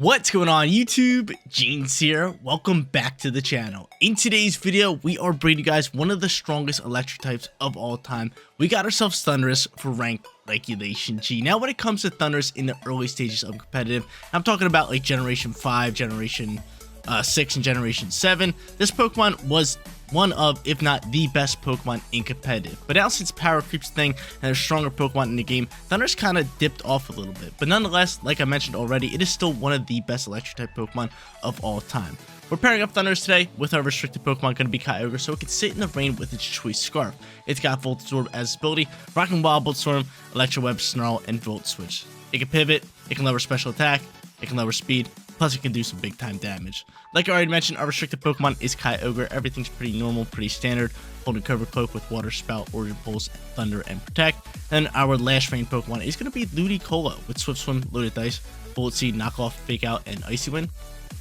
What's going on YouTube? Jeans here. Welcome back to the channel. In today's video, we are bringing you guys one of the strongest electric types of all time. We got ourselves Thundurus for ranked regulation G. Now when it comes to Thundurus in the early stages of competitive, I'm talking about like generation 5, generation 6, and generation 7. This Pokemon was one of, if not the best Pokemon in competitive. But now since power creeps thing and there's stronger Pokemon in the game, Thundurus kind of dipped off a little bit. But nonetheless, like I mentioned already, it is still one of the best electric type Pokemon of all time. We're pairing up Thundurus today with our restricted Pokemon going to be KYOGRE, so it can sit in the rain with its choice Scarf. It's got Volt Absorb as ability, Rocking Wild Bolt Storm, Electro Web, Snarl, and Volt Switch. It can pivot, it can lower special attack, it can lower speed, plus it can do some big time damage. Like I already mentioned, our restricted Pokemon is KYOGRE. Everything's pretty normal, pretty standard. Holding Cover Cloak with Water Spout, Origin Pulse, Thunder, and Protect. And our last rain Pokemon is going to be Ludicolo with Swift Swim, Loaded Dice, Bullet Seed, Knockoff, Fake Out, and Icy Wind.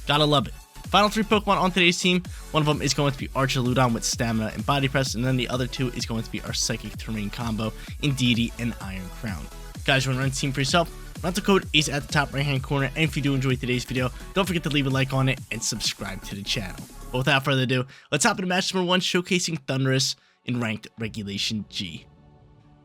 Gotta love it. Final 3 Pokemon on today's team. One of them is going to be Archaludon with Stamina and Body Press, and then the other two is going to be our Psychic Terrain combo, Indeedee and Iron Crown. Guys, you want to run the team for yourself? Rental code is at the top right hand corner, and if you do enjoy today's video, don't forget to leave a like on it and subscribe to the channel. But without further ado, let's hop into match number 1, showcasing Thundurus in ranked regulation G.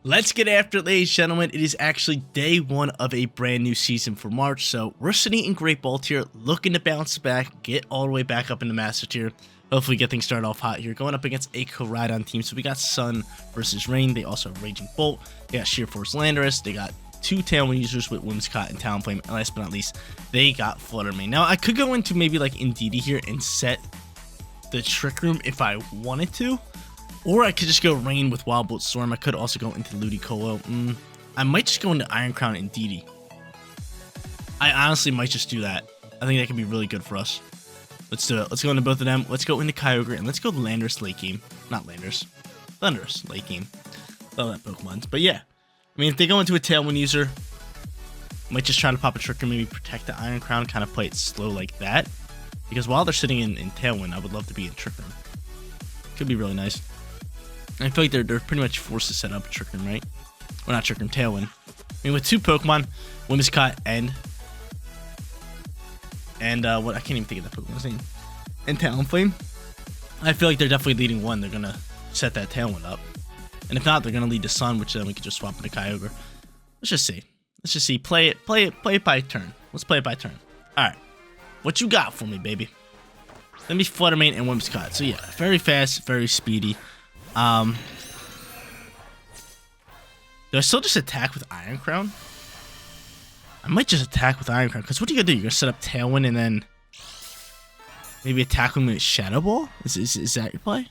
Let's get after it, ladies and gentlemen. It is actually day 1 of a brand new season for March, so we're sitting in Great Ball tier, looking to bounce back, get all the way back up in the Master tier. Hopefully get things started off hot here. Going up against a Koraidon team, so we got Sun versus Rain. They also have Raging Bolt. They got Sheer Force Landorus. They got 2 Tailwind users with Whimsicott and Talonflame, and last but not least, they got Flutter Mane. Now, I could go into maybe like Indeedee here and set the Trick Room if I wanted to, or I could just go Rain with Wild Bolt Storm. I could also go into Ludicolo. I might just go into Iron Crown and Indeedee. I honestly might just do that. I think that could be really good for us. Let's do it. Let's go into both of them. Let's go into KYOGRE, and let's go Landorus late game. Not Landorus. Thundurus late game. Love that Pokemon. But yeah. I mean, if they go into a Tailwind user, might just try to pop a Trick Room, maybe protect the Iron Crown, kind of play it slow like that. Because while they're sitting in Tailwind, I would love to be in Trick Room. Could be really nice. And I feel like they're pretty much forced to set up a Trick Room, right? Or not Trick Room, Tailwind. I mean, with 2 Pokemon, Whimsicott and what, I can't even think of that Pokemon's name. And Talonflame. I feel like they're definitely leading one. They're gonna set that Tailwind up. And if not, they're gonna lead to Sun, which then we could just swap into KYOGRE. Let's just see. Let's just see. Play it by turn. Let's play it by turn. Alright. What you got for me, baby? Let me Flutter Mane and Whimsicott. So yeah, very fast, very speedy. Do I still just attack with Iron Crown? I might just attack with Iron Crown, because what are you gonna do? You're gonna set up Tailwind and then maybe attack him with Shadow Ball? Is that your play?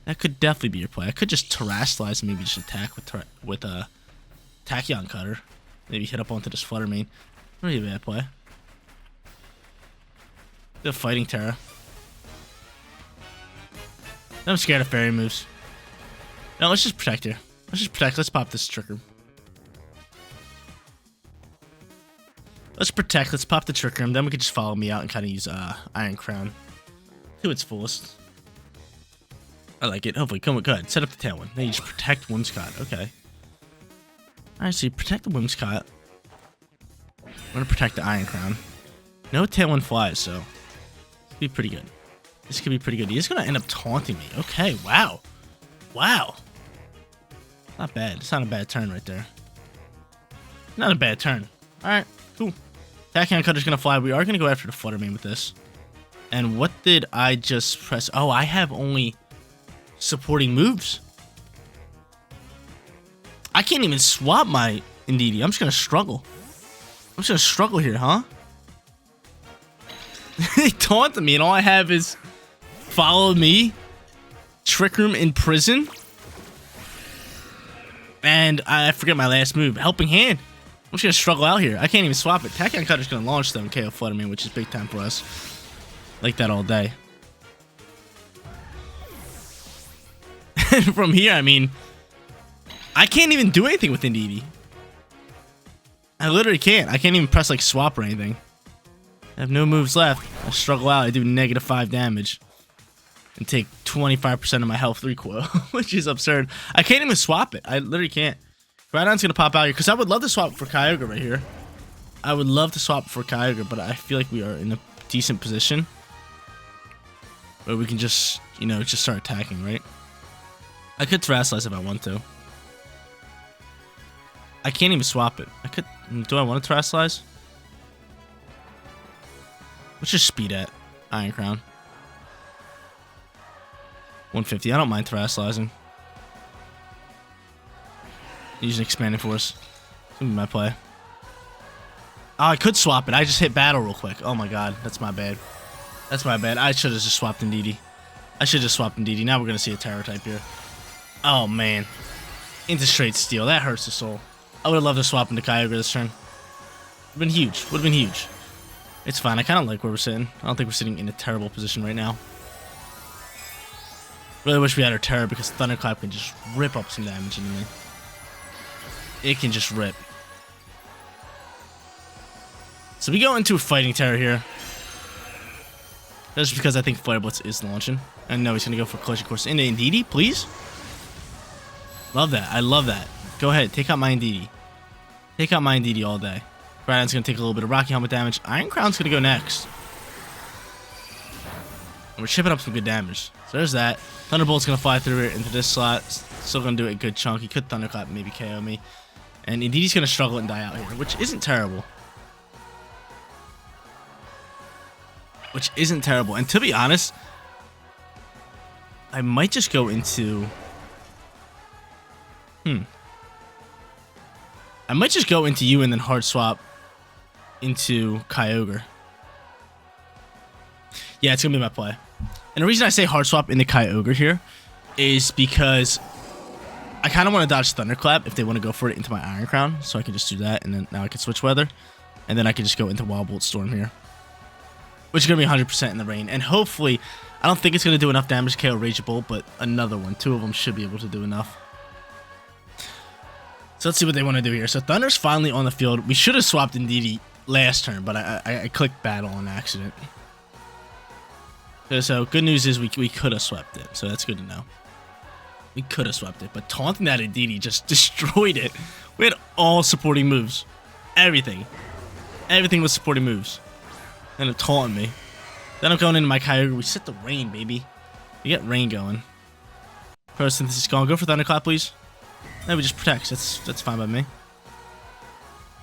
That could definitely be your play. I could just Terrasilize and maybe just attack with a Tachyon Cutter. Maybe hit up onto this Flutter Mane. Not really a bad play. The Fighting Terra. I'm scared of fairy moves. No, let's just protect here. Let's just protect. Let's pop this Trick Room. Let's protect. Let's pop the Trick Room. Then we can just follow me out and kind of use Iron Crown to its fullest. I like it. Hopefully, come on, go ahead. Set up the Tailwind. Then you just protect Whimsicott. Okay. Alright, so you protect the Whimsicott. I'm gonna protect the Iron Crown. No Tailwind flies, so this could be pretty good. This could be pretty good. He's gonna end up taunting me. Okay, wow. Wow. Not bad. It's not a bad turn right there. Not a bad turn. Alright, cool. Tachyon Cutter's gonna fly. We are gonna go after the Flutter Mane with this. And what did I just press? Oh, I have only supporting moves. I can't even swap my Indeedee. I'm just gonna struggle. I'm just gonna struggle here, huh? They taunted me, and all I have is follow me, Trick Room in prison, and I forget my last move, Helping Hand. I'm just gonna struggle out here. I can't even swap it. Tachyon Cutter's gonna launch them KO Flutter Mane, which is big time for us. Like that all day. And from here, I mean, I can't even do anything with Indeedee. I literally can't. I can't even press like swap or anything. I have no moves left. I struggle out. I do -5 damage. And take 25% of my health recoil, which is absurd. I can't even swap it. I literally can't. Koraidon's gonna pop out here, because I would love to swap for KYOGRE right here. I would love to swap for KYOGRE, but I feel like we are in a decent position where we can just, you know, just start attacking, right? I could Terrasilize if I want to. I can't even swap it. I could. Do I want to Terrasilize? What's your speed at? Iron Crown. 150. I don't mind Terrasilizing. Using Expanding Force. It's gonna be my play. Oh, I could swap it. I just hit battle real quick. Oh my god. That's my bad. That's my bad. I should have just swapped Indeedee. I should have just swapped Indeedee. Now we're gonna see a Terror type here. Oh man. Into straight steel. That hurts the soul. I would have loved to swap into KYOGRE this turn. Would have been huge. Would have been huge. It's fine. I kind of like where we're sitting. I don't think we're sitting in a terrible position right now. Really wish we had our Terror because Thunderclap can just rip up some damage into me. It can just rip. So we go into a Fighting Terror here. That's because I think Flare Blitz is launching. And no, he's going to go for Collision Course into Indeedee, please. Love that. I love that. Go ahead. Take out my Indeedee. Take out my Indeedee all day. Rhydon's going to take a little bit of Rocky Helmet damage. Iron Crown's going to go next. And we're chipping up some good damage. So there's that. Thunderbolt's going to fly through it into this slot. Still going to do a good chunk. He could Thunderclap, maybe KO me. And Indeedee's going to struggle and die out here, which isn't terrible. Which isn't terrible. And to be honest, I might just go into... I might just go into you and then hard swap into KYOGRE. Yeah, it's going to be my play. And the reason I say hard swap into KYOGRE here is because I kind of want to dodge Thunderclap if they want to go for it into my Iron Crown. So I can just do that, and then now I can switch weather. And then I can just go into Wild Bolt Storm here. Which is going to be 100% in the rain. And hopefully, I don't think it's going to do enough damage to KO Rage Bolt, but another one. Two of them should be able to do enough. So let's see what they want to do here. So Thunder's finally on the field. We should have swapped Indeedee last turn, but I clicked battle on accident. So good news is we could have swept it. So that's good to know. We could have swept it, but taunting that Indeedee just destroyed it. We had all supporting moves. Everything. Everything was supporting moves. Then it taunted me. Then I'm going into my KYOGRE. We set the rain, baby. We get rain going. Photosynthesis gone. Go for Thunderclap, please. No, we just protect. That's fine by me.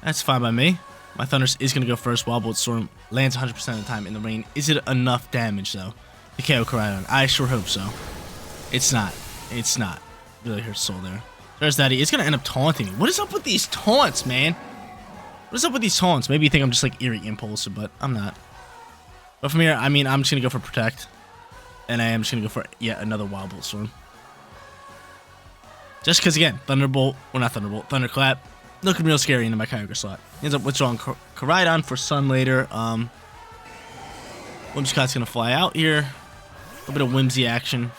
That's fine by me. My Thundurus is going to go first. Wild Bolt Storm lands 100% of the time in the rain. Is it enough damage, though, to KO Koraidon? I sure hope so. It's not. It's not. Really hurts soul there. There's that. It's going to end up taunting me. What is up with these taunts, man? What is up with these taunts? Maybe you think I'm just like eerie impulsive, but I'm not. But from here, I mean, I'm just going to go for Protect. And I am just going to go for yet another Wild Bolt Storm. Just because, again, Thunderbolt, well, not Thunderbolt, Thunderclap, looking real scary into my KYOGRE slot. Ends up withdrawing Koraidon for Sun later. Whimsicott's going to fly out here. A little bit of Whimsy action.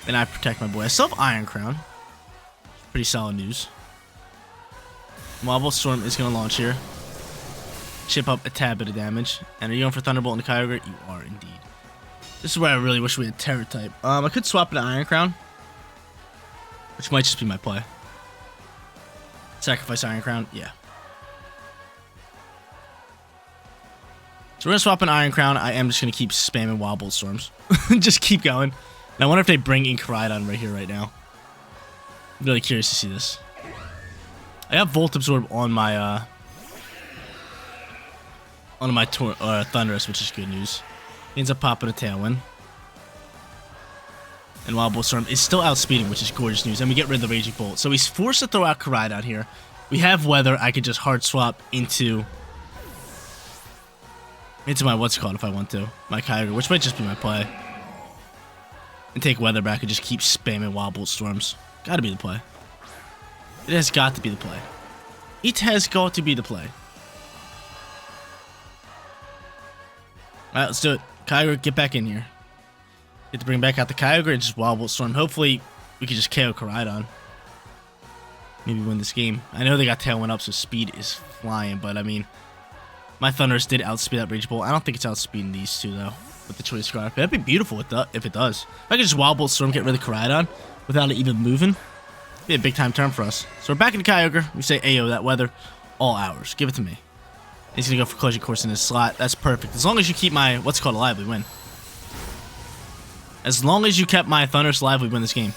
Then I protect my boy. I still have Iron Crown. Pretty solid news. Wild Bolt Storm is going to launch here. Chip up a tad bit of damage. And are you going for Thunderbolt into KYOGRE? You are indeed. This is where I really wish we had Terror type. I could swap it to Iron Crown, which might just be my play. Sacrifice Iron Crown, yeah. So we're going to swap an Iron Crown. I am just going to keep spamming Wild Bolt Storms. Just keep going. And I wonder if they bring in Koraidon right here, right now. I'm really curious to see this. I have Volt Absorb on my Thundurus, which is good news. He ends up popping a Tailwind. And Wild Bolt Storm is still outspeeding, which is gorgeous news. And we get rid of the Raging Bolt. So he's forced to throw out Koraidon here. We have Weather. I could just hard swap into my what's it called if I want to. My KYOGRE, which might just be my play. And take Weather back and just keep spamming Wild Bolt Storms. Gotta be the play. It has got to be the play. It has got to be the play. Alright, let's do it. KYOGRE, get back in here. Get to bring back out the KYOGRE and just Wild Bolt Storm. Hopefully, we can just KO Koraidon. Maybe win this game. I know they got Tailwind up, so speed is flying, but I mean, my Thundurus did outspeed that Rage Bolt. I don't think it's outspeeding these two, though, with the Choice Scarf. That'd be beautiful if it does. If I could just Wild Bolt Storm, get rid of Koraidon without it even moving, Be a big time turn for us. So we're back into KYOGRE. We say Ayo that weather. All hours. Give it to me. He's going to go for Collision Course in his slot. That's perfect. As long as you keep my, what's called alive, we win. As long as you kept my Thundurus alive, we win this game.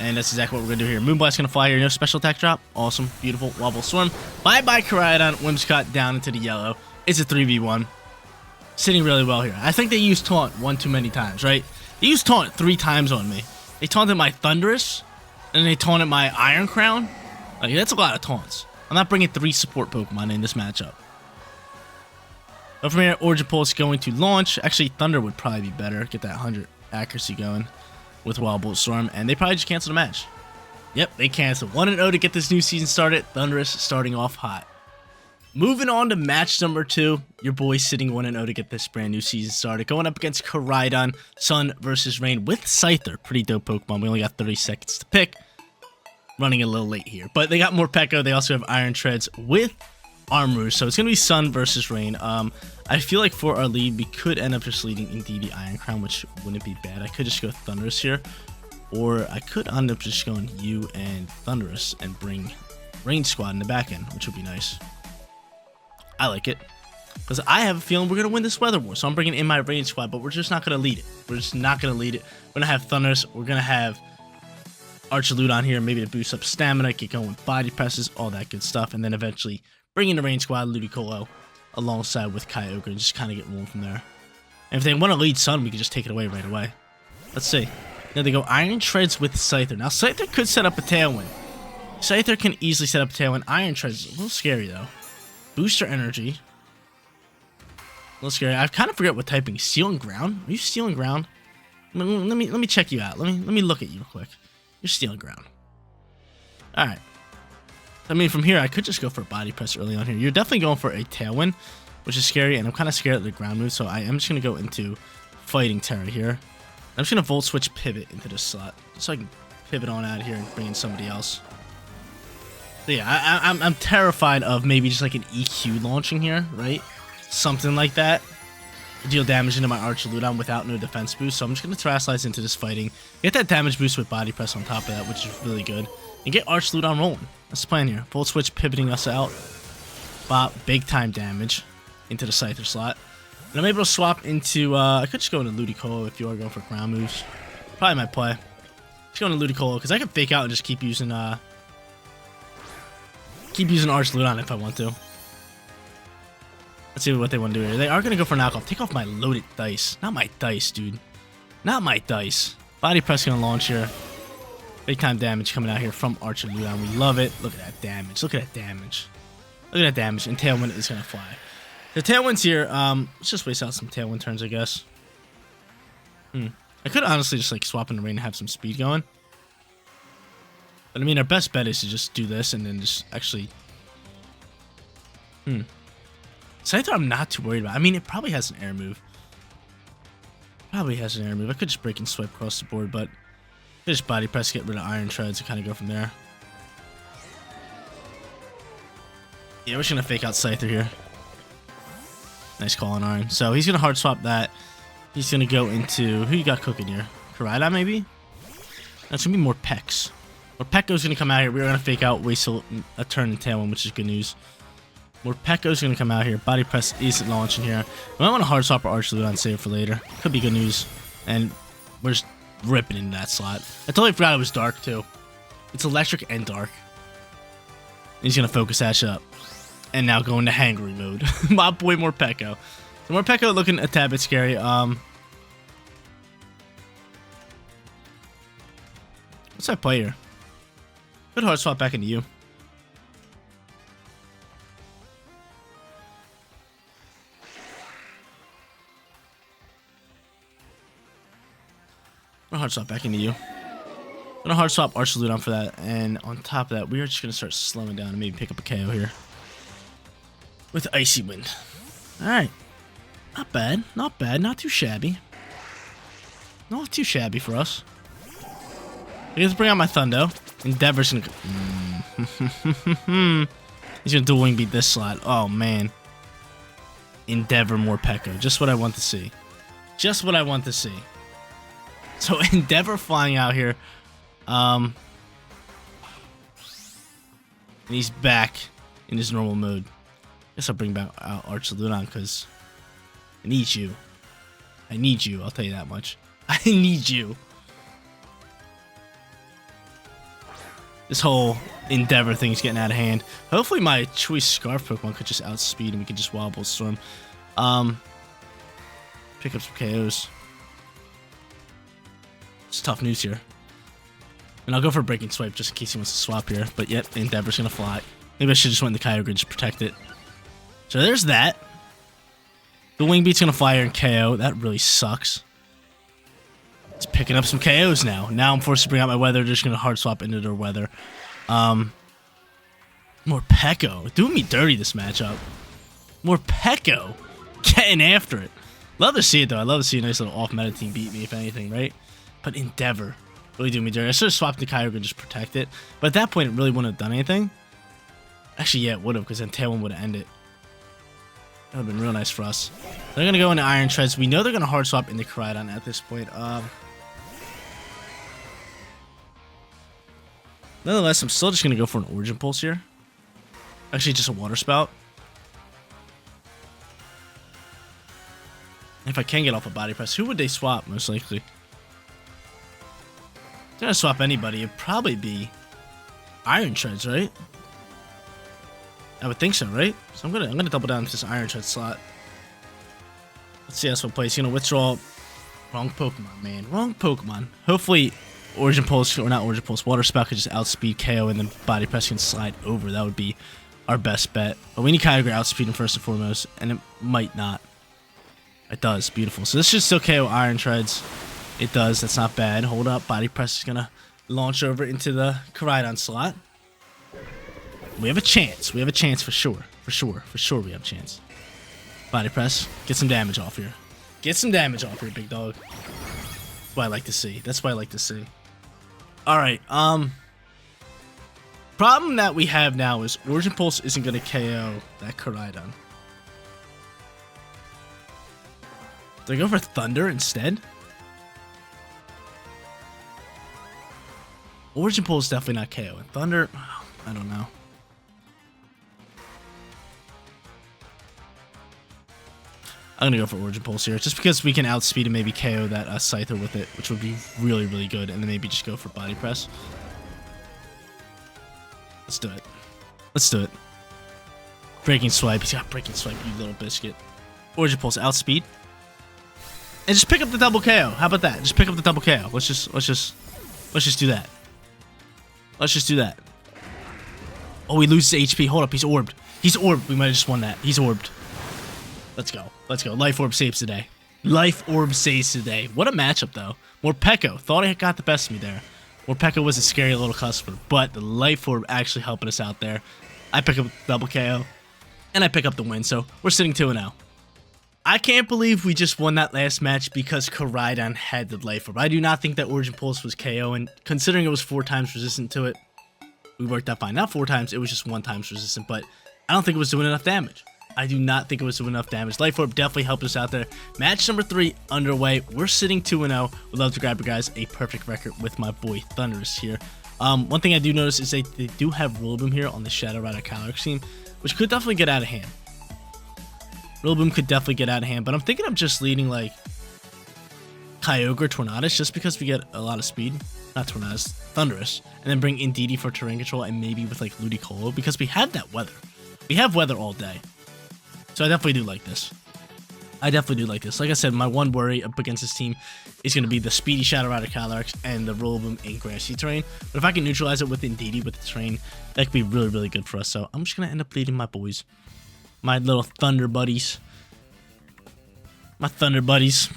And that's exactly what we're going to do here. Moonblast's going to fly here. No special attack drop. Awesome. Beautiful. Wobble Swarm. Bye-bye Charizard. Whimsicott down into the yellow. It's a 3v1. Sitting really well here. I think they used Taunt one too many times, right? They used Taunt 3 times on me. They taunted my Thundurus. And they taunted my Iron Crown. Like, that's a lot of taunts. I'm not bringing 3 support Pokemon in this matchup. But from here, Origin Pulse going to launch. Actually, Thunder would probably be better. Get that 100 accuracy going with Wild Bolt Storm. And they probably just cancel the match. Yep, they canceled. 1-0 to get this new season started. Thundurus starting off hot. Moving on to match number 2. Your boys sitting 1-0 to get this brand new season started. Going up against Charizard, Sun versus Rain with Scyther. Pretty dope Pokemon. We only got 30 seconds to pick. Running a little late here. But they got more Morpeko. They also have Iron Treads with Armor. So it's going to be Sun versus Rain. I feel like for our lead, we could end up just leading indeed the Iron Crown, which wouldn't be bad. I could just go Thundurus here. Or I could end up just going you and Thundurus and bring Rain Squad in the back end, which would be nice. I like it. Because I have a feeling we're going to win this Weather War. So I'm bringing in my Rain Squad, but we're just not going to lead it. We're just not going to lead it. We're going to have Thundurus. We're going to have Archuludon here, maybe to boost up stamina, get going with body presses, all that good stuff. And then eventually bring in the Rain Squad, Ludicolo, alongside with KYOGRE, and just kind of get rolling from there. And if they want to lead Sun, we can just take it away right away. Let's see. Now they go Iron Treads with Scyther. Now Scyther could set up a Tailwind. Scyther can easily set up a Tailwind. Iron Treads is a little scary though. Booster Energy. A little scary. I kind of forget what typing. Stealing Ground? Are you Stealing Ground? Let me check you out. Let me look at you real quick. You're Stealing Ground. Alright. I mean, from here, I could just go for a Body Press early on here. You're definitely going for a Tailwind, which is scary, and I'm kind of scared of the ground move, so I am just going to go into Fighting Terra here. I'm just going to Volt Switch Pivot into this slot, just so I can pivot on out of here and bring in somebody else. So yeah, I'm terrified of maybe just like an EQ launching here, right? Something like that. Deal damage into my Archuludon without no defense boost, so I'm just going to Terrasilize into this fighting. Get that damage boost with Body Press on top of that, which is really good. And get Archuludon rolling. That's the plan here. Volt Switch pivoting us out. Bop, big time damage into the Scyther slot. And I'm able to swap into, I could just go into Ludicolo if you are going for ground moves. Probably my play. Just go into Ludicolo, because I can fake out and just keep using Archuludon if I want to. Let's see what they want to do here. They are going to go for knockoff. Take off my loaded dice. Not my dice, dude. Not my dice. Body Press going to launch here. Big time damage coming out here from Archuludon. We love it. Look at that damage. Look at that damage. Look at that damage. And Tailwind is going to fly. The Tailwind's here. Let's just waste out some Tailwind turns, I guess. I could honestly just like swap into Rain and have some speed going. But I mean, our best bet is to just do this and then just actually... Scyther I'm not too worried about. I mean, it probably has an air move. I could just break and swipe across the board, but just Body Press, get rid of Iron Treads and kind of go from there. Yeah, we're just going to fake out Scyther here. Nice call on Iron. So he's going to hard swap that. He's going to go into... Who you got cooking here? Charizard maybe? That's going to be more Morpeko's going to come out here. We're going to fake out, waste a turn and Tailwind, which is good news. Morpeko's going to come out here. Body Press is launching here. We might want to hard swap our Archuludon save for later. Could be good news. And we're just ripping into that slot. I totally forgot it was dark too. It's electric and dark. He's going to focus Ash up. And now go into hangry mode. My boy Morpeko. So Morpeko looking a tad bit scary. What's that play here? Good hard swap back into you. I'm gonna hard swap back into you. I'm gonna hard swap Archuludon for that, and on top of that, we are just gonna start slowing down and maybe pick up a KO here with Icy Wind. All right, not bad, not bad, not too shabby, not too shabby for us. I guess bring out my Thundo. Endeavor's gonna. He's gonna dual wing beat this slot. Oh man. Endeavor Morpeko. Just what I want to see. Just what I want to see. So Endeavor flying out here. And he's back in his normal mode. Guess I'll bring back Archaludon because I need you. I need you, I'll tell you that much. I need you. This whole Endeavor thing's getting out of hand. Hopefully my choice Scarf Pokemon could just outspeed and we could just Wobble Storm. Pick up some KOs. It's tough news here. And I'll go for a Breaking Swipe just in case he wants to swap here. But yep, Endeavor's gonna fly. Maybe I should just went the KYOGRE and just protect it. So there's that. The Wing Beat's gonna fly here and KO. That really sucks. It's picking up some KOs now. Now I'm forced to bring out my Weather. Just gonna hard swap into their Weather. More Pekko. Doing me dirty this matchup. More Pekko. Getting after it. Love to see it though. I love to see a nice little off-meta team beat me if anything, right? But Endeavor. Really doing me dirty. I should have swapped the KYOGRE and just protect it. But at that point it really wouldn't have done anything. Actually, yeah, it would have, because then Tailwind would have ended. That would have been real nice for us. They're going to go into Iron Treads. We know they're going to hard swap into Koraidon at this point. Nonetheless, I'm still just going to go for an Origin Pulse here. Actually, just a Water Spout. If I can get off a Body Press, who would they swap, most likely? If they're going to swap anybody, it'd probably be Iron Treads, right? I would think so, right? So I'm gonna double down to this Iron Tread slot. Let's see how this one plays. He's gonna withdraw. Wrong Pokemon, man. Wrong Pokemon. Hopefully, Origin Pulse, or not Origin Pulse, Water Spout could just outspeed KO and then Body Press can slide over. That would be our best bet. But we need KYOGRE outspeed him first and foremost, and it might not. It does. Beautiful. So this should still KO Iron Treads. It does. That's not bad. Hold up. Body Press is gonna launch over into the Koraidon slot. We have a chance. We have a chance for sure. For sure we have a chance. Body Press. Get some damage off here. Get some damage off here, big dog. That's what I like to see. That's what I like to see. Alright, problem that we have now is Origin Pulse isn't going to KO that Koraidon. Do I go for Thunder instead? Origin Pulse is definitely not KO. And Thunder, I don't know. I'm going to go for Origin Pulse here, just because we can outspeed and maybe KO that Scyther with it, which would be really, really good, and then maybe just go for Body Press. Let's do it. Let's do it. Breaking Swipe. He's got Breaking Swipe, you little biscuit. Origin Pulse, outspeed. And just pick up the double KO. How about that? Just pick up the double KO. Let's just do that. Let's just do that. Oh, he loses HP. Hold up, he's orbed. He's orbed. We might have just won that. He's orbed. Let's go. Let's go. Life Orb saves today. Life Orb saves today. What a matchup, though. Morpeko. Thought I got the best of me there. Morpeko was a scary little customer, but the Life Orb actually helping us out there. I pick up double KO, and I pick up the win, so we're sitting 2-0. I can't believe we just won that last match because Koraidon had the Life Orb. I do not think that Origin Pulse was KO, and considering it was 4 times resistant to it, we worked out fine. Not 4 times, it was just 1 times resistant, but I don't think it was doing enough damage. I do not think it was doing enough damage. Life Orb definitely helped us out there. Match number 3 underway. We're sitting 2-0. Would love to grab you guys a perfect record with my boy Thundurus here. One thing I do notice is they do have Rillaboom here on the Shadow Rider Calyrex team, which could definitely get out of hand. Rillaboom could definitely get out of hand, but I'm thinking of just leading like KYOGRE Tornadus just because we get a lot of speed. Not Tornadus, Thundurus. And then bring Indeedee for terrain control and maybe with like Ludicolo because we have that weather. We have weather all day. So I definitely do like this. I definitely do like this. Like I said, my one worry up against this team is going to be the speedy Shadow Rider Calyrex and the Rillaboom in grassy terrain. But if I can neutralize it with Indeedee with the terrain, that could be really, really good for us. So I'm just going to end up leading my boys. My little Thunder buddies. My Thunder buddies.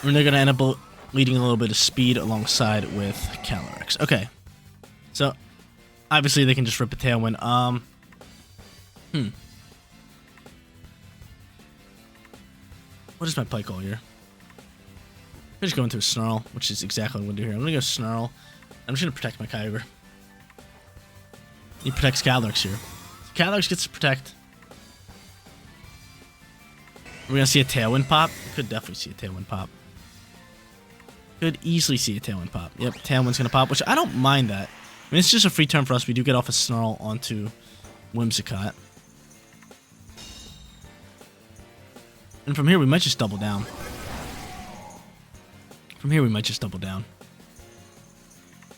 And they're going to end up leading a little bit of speed alongside with Calyrex. Okay. So, obviously they can just rip a Tailwind. What is my play call here? I'm just going to a Snarl, which is exactly what I'm going to do here. I'm going to go Snarl. I'm just going to protect my KYOGRE. He protects Calyrex here. Calyrex gets to protect. We're going to see a Tailwind pop. We could definitely see a Tailwind pop. Could easily see a Tailwind pop. Yep, Tailwind's going to pop, which I don't mind that. mean, it's just a free turn for us. We do get off a Snarl onto Whimsicott. And from here, we might just double down. From here, we might just double down.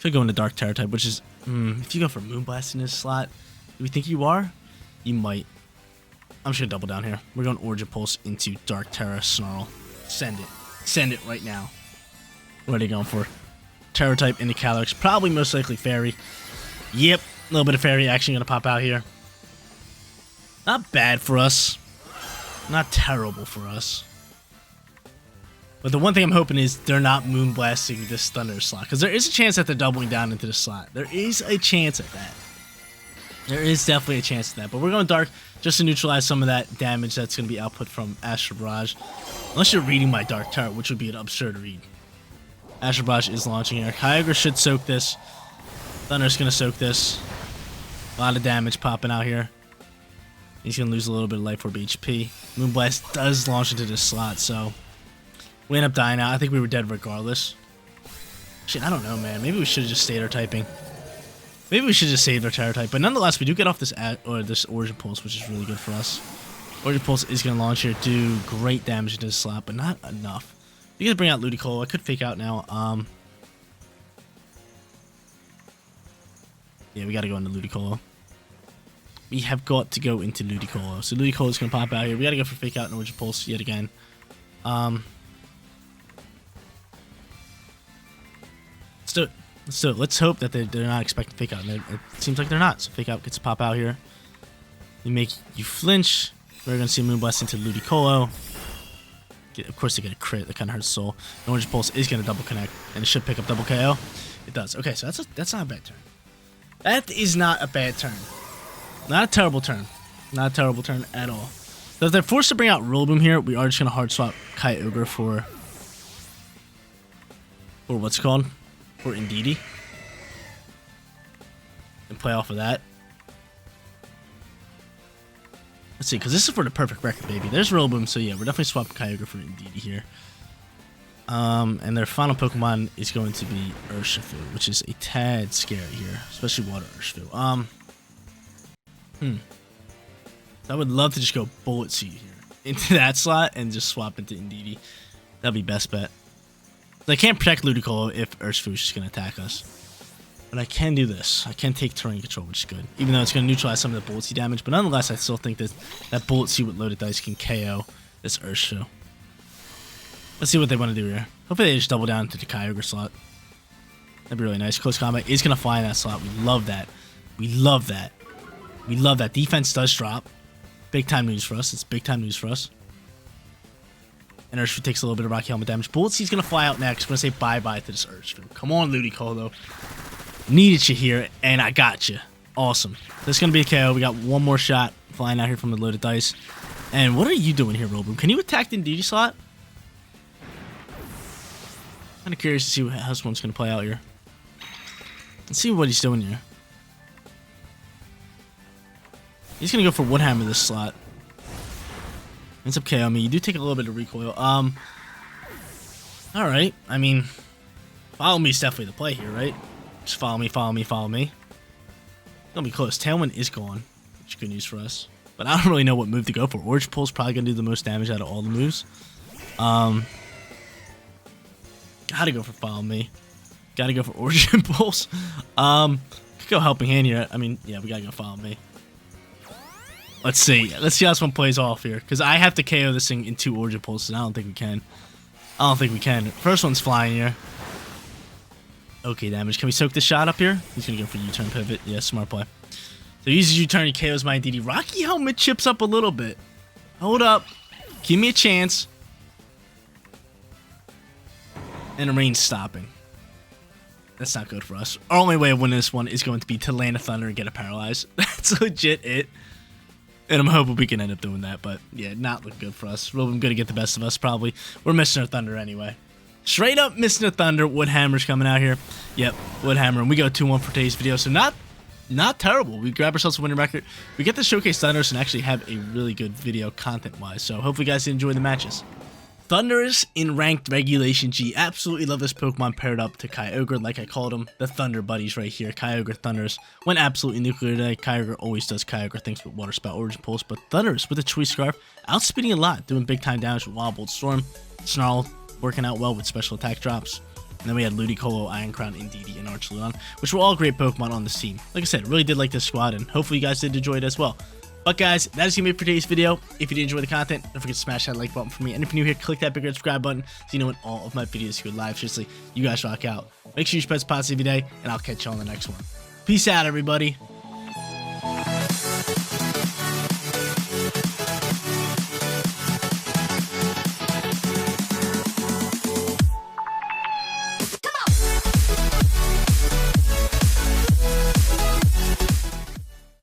Could go into Dark Terror type, which is... if you go for Moonblast in this slot, do we think you are? You might. I'm just going to double down here. We're going Origin Pulse into Dark Terror Snarl. Send it. Send it right now. What are they going for? Terror type into Calyrex. Probably most likely Fairy. Yep. A little bit of Fairy action going to pop out here. Not bad for us. Not terrible for us. But the one thing I'm hoping is they're not Moonblasting this Thunder slot. Because there is a chance that they're doubling down into the slot. There is a chance at that. There is definitely a chance at that. But we're going Dark just to neutralize some of that damage that's going to be output from Astral Barrage. Unless you're reading my Dark Terror, which would be an absurd read. Astral Barrage is launching here. KYOGRE should soak this. Thunder's going to soak this. A lot of damage popping out here. He's going to lose a little bit of Life Orb HP. Moonblast does launch into this slot, so... we end up dying out. I think we were dead regardless. Shit, I don't know, man. Maybe we should have just stayed our typing. Maybe we should have just saved our Terror type. But nonetheless, we do get off this this Origin Pulse, which is really good for us. Origin Pulse is going to launch here, do great damage into this slot, but not enough. You guys bring out Ludicolo. I could fake out now. Yeah, we got to go into Ludicolo. We have got to go into Ludicolo. So Ludicolo is going to pop out here. We got to go for fake out and Origin Pulse yet again. Let's do it. Let's do it. Let's hope that they're not expecting fake out. It seems like they're not. So fake out gets to pop out here. You make you flinch. We're going to see Moonblast into Ludicolo. Of course, they get a crit. That kind of hurts soul. And Orange Pulse is going to double connect, and it should pick up double KO. It does. Okay, so that's not a bad turn. That is not a bad turn. Not a terrible turn. Not a terrible turn at all. So if they're forced to bring out Rillaboom here, we are just going to hard swap KYOGRE for what's it called? For Indeedee. And play off of that. Let's see, because this is for the perfect record, baby. There's Rillaboom, so yeah, we're definitely swapping KYOGRE for Indeedee here. And their final Pokemon is going to be Urshifu, which is a tad scary here, especially Water Urshifu. I would love to just go Bullet Seed here into that slot and just swap into Indeedee. That'd be best bet. I can't protect Ludicolo if Urshifu is just going to attack us. But I can do this. I can take terrain control, which is good. Even though it's going to neutralize some of the Bullet Seed damage. But nonetheless, I still think that that Bullet Seed with loaded dice can KO this Urshifu. Let's see what they want to do here. Hopefully they just double down into the KYOGRE slot. That'd be really nice. Close combat is going to fly in that slot. We love that. We love that. We love that. Defense does drop. Big time news for us. It's big time news for us. And Urshifu takes a little bit of Rocky Helmet damage. Bullet Seed's going to fly out next. I'm going to say bye-bye to this Urshifu. Come on, Ludicolo. Needed you here, and I got you. Awesome. This is going to be a KO. We got one more shot flying out here from the loaded dice. And what are you doing here, Rillaboom? Can you attack the Indeedee slot? Kind of curious to see how this one's going to play out here. Let's see what he's doing here. He's going to go for Woodhammer this slot. Ends up KO me. You do take a little bit of recoil. Alright. I mean, follow me is definitely the play here, right? Just follow me, follow me, follow me. It's going to be close. Tailwind is gone, which is good news for us. But I don't really know what move to go for. Origin Pulse probably going to do the most damage out of all the moves. Gotta go for follow me. Gotta go for Origin Pulse. Could go Helping Hand here. I mean, yeah, we gotta go follow me. Let's see. Let's see how this one plays off here. Because I have to KO this thing in 2 Origin Pulses, and I don't think we can. I don't think we can. First one's flying here. Okay, damage. Can we soak this shot up here? He's going to go for U-turn pivot. Yeah, smart play. So he uses U-turn, he KOs my Indeedee. Rocky Helmet chips up a little bit. Hold up. Give me a chance. And the rain's stopping. That's not good for us. Our only way of winning this one is going to be to land a Thunder and get a Paralyze. That's legit it. And I'm hoping we can end up doing that, but yeah, not looking good for us. Rillaboom going to get the best of us, probably. We're missing our Thunder anyway. Straight up missing a Thunder. Woodhammer's coming out here. Yep, Woodhammer. And we go 2-1 for today's video, so not terrible. We grab ourselves a winning record. We get to showcase Thunders and actually have a really good video content-wise, so hopefully you guys enjoy the matches. Thundurus in ranked regulation G. Absolutely love this Pokemon paired up to KYOGRE, like I called them, the Thunder Buddies right here. KYOGRE, Thundurus went absolutely nuclear today. KYOGRE always does KYOGRE things with Water Spout, Origin Pulse, but Thundurus with a Choice Scarf, outspeeding a lot, doing big time damage with Wild Bolt Storm. Snarl working out well with special attack drops. And then we had Ludicolo, Iron Crown, Indeedee, and Archleon, which were all great Pokemon on this team. Like I said, really did like this squad, and hopefully you guys did enjoy it as well. But guys, that is going to be it for today's video. If you did enjoy the content, don't forget to smash that like button for me. And if you're new here, click that big red subscribe button so you know when all of my videos go live. Seriously, you guys rock out. Make sure you spread positive every day, and I'll catch you on the next one. Peace out, everybody.